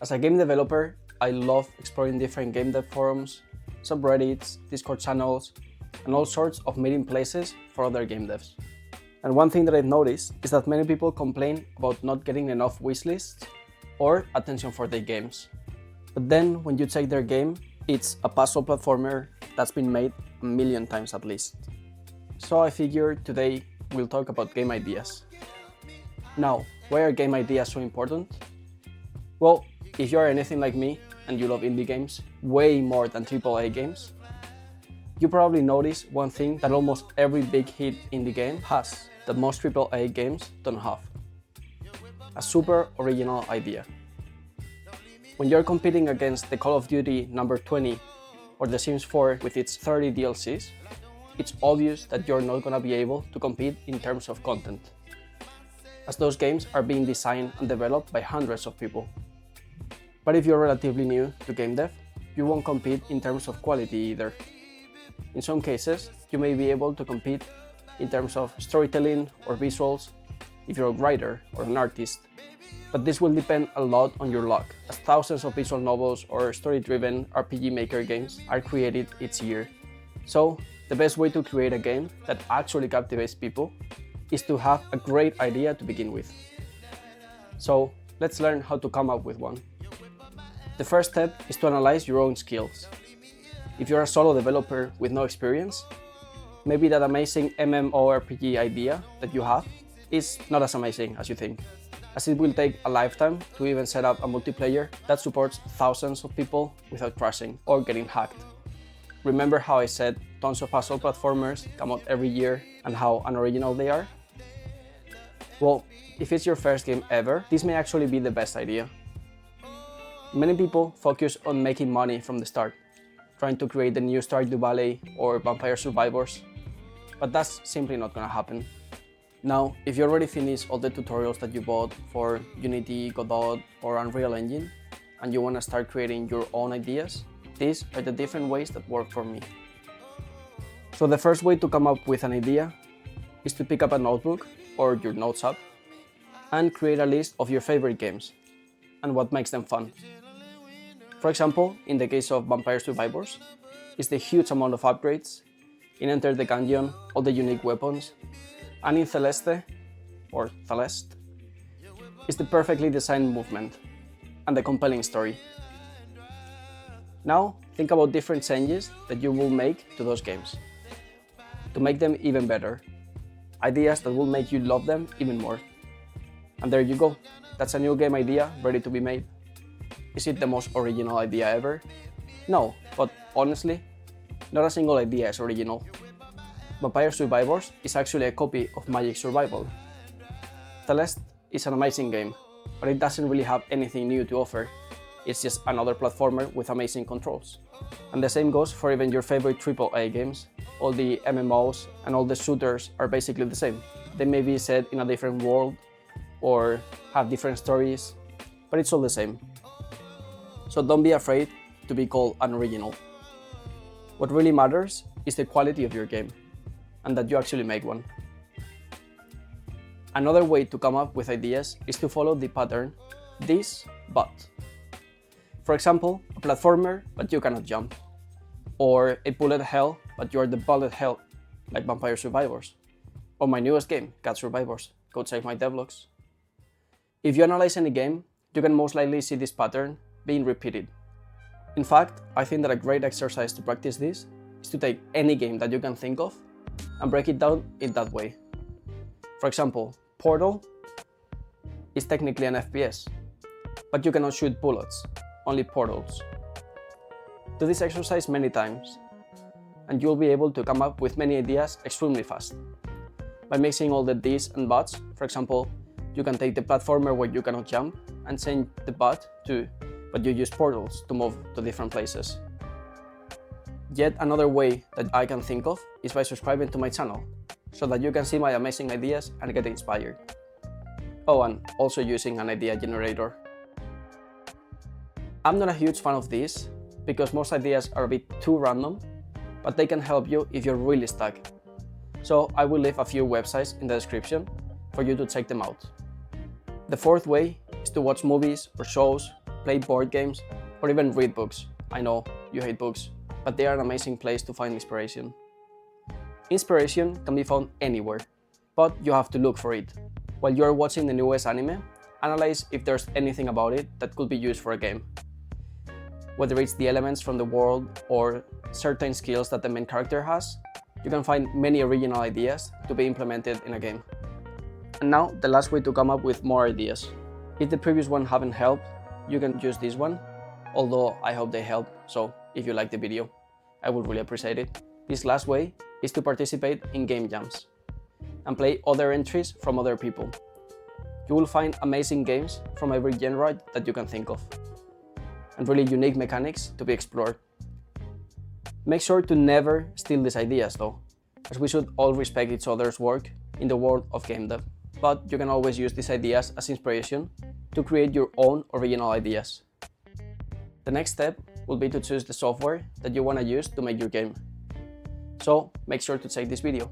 As a game developer, I love exploring different game dev forums, subreddits, Discord channels, and all sorts of meeting places for other game devs. And one thing that I've noticed is that many people complain about not getting enough wishlists or attention for their games. But then when you check their game, it's a puzzle platformer that's been made a million times at least. So I figured today we'll talk about game ideas. Now, why are game ideas so important? Well, if you are anything like me and you love indie games way more than AAA games, you probably notice one thing that almost every big hit indie game has that most AAA games don't have: a super original idea. When you're competing against the Call of Duty number 20 or The Sims 4 with its 30 DLCs, it's obvious that you're not gonna be able to compete in terms of content, as those games are being designed and developed by hundreds of people. But if you're relatively new to game dev, you won't compete in terms of quality either. In some cases, you may be able to compete in terms of storytelling or visuals if you're a writer or an artist, but this will depend a lot on your luck, as thousands of visual novels or story-driven RPG Maker games are created each year. So, the best way to create a game that actually captivates people is to have a great idea to begin with. So, let's learn how to come up with one. The first step is to analyze your own skills. If you're a solo developer with no experience, maybe that amazing MMORPG idea that you have is not as amazing as you think, as it will take a lifetime to even set up a multiplayer that supports thousands of people without crashing or getting hacked. Remember how I said tons of puzzle platformers come out every year and how unoriginal they are? Well, if it's your first game ever, this may actually be the best idea. Many people focus on making money from the start, trying to create the new Stardew Valley or Vampire Survivors, but that's simply not gonna happen. Now, if you already finished all the tutorials that you bought for Unity, Godot, or Unreal Engine, and you wanna start creating your own ideas, these are the different ways that work for me. So the first way to come up with an idea is to pick up a notebook or your notes app and create a list of your favorite games and what makes them fun. For example, in the case of Vampire Survivors, it's the huge amount of upgrades, in Enter the Gungeon, all the unique weapons, and in Celeste, or Celeste, it's the perfectly designed movement and the compelling story. Now, think about different changes that you will make to those games to make them even better, ideas that will make you love them even more. And there you go, that's a new game idea ready to be made. Is it the most original idea ever? No, but honestly, not a single idea is original. Vampire Survivors is actually a copy of Magic Survival. Celeste is an amazing game, but it doesn't really have anything new to offer. It's just another platformer with amazing controls. And the same goes for even your favorite AAA games. All the MMOs and all the shooters are basically the same. They may be set in a different world or have different stories, but it's all the same. So don't be afraid to be called unoriginal. What really matters is the quality of your game, and that you actually make one. Another way to come up with ideas is to follow the pattern this, but. For example, a platformer, but you cannot jump. Or a bullet hell, but you're the bullet hell, like Vampire Survivors. Or my newest game, Cat Survivors. Go check my devlogs. If you analyze any game, you can most likely see this pattern being repeated. In fact, I think that a great exercise to practice this is to take any game that you can think of and break it down in that way. For example, Portal is technically an FPS, but you cannot shoot bullets, only portals. Do this exercise many times, and you'll be able to come up with many ideas extremely fast. By mixing all the these and buts, for example, you can take the platformer where you cannot jump and change the but to but you use portals to move to different places. Yet another way that I can think of is by subscribing to my channel, so that you can see my amazing ideas and get inspired. Oh, and also using an idea generator. I'm not a huge fan of this, because most ideas are a bit too random, but they can help you if you're really stuck. So I will leave a few websites in the description for you to check them out. The fourth way is to watch movies or shows play board games, or even read books. I know you hate books, but they are an amazing place to find inspiration. Inspiration can be found anywhere, but you have to look for it. While you are watching the newest anime, analyze if there's anything about it that could be used for a game. Whether it's the elements from the world or certain skills that the main character has, you can find many original ideas to be implemented in a game. And now, the last way to come up with more ideas. If the previous one haven't helped, you can use this one, although I hope they help, so if you like the video, I would really appreciate it. This last way is to participate in game jams and play other entries from other people. You will find amazing games from every genre that you can think of, and really unique mechanics to be explored. Make sure to never steal these ideas though, as we should all respect each other's work in the world of game dev. But you can always use these ideas as inspiration to create your own original ideas. The next step will be to choose the software that you want to use to make your game. So make sure to check this video.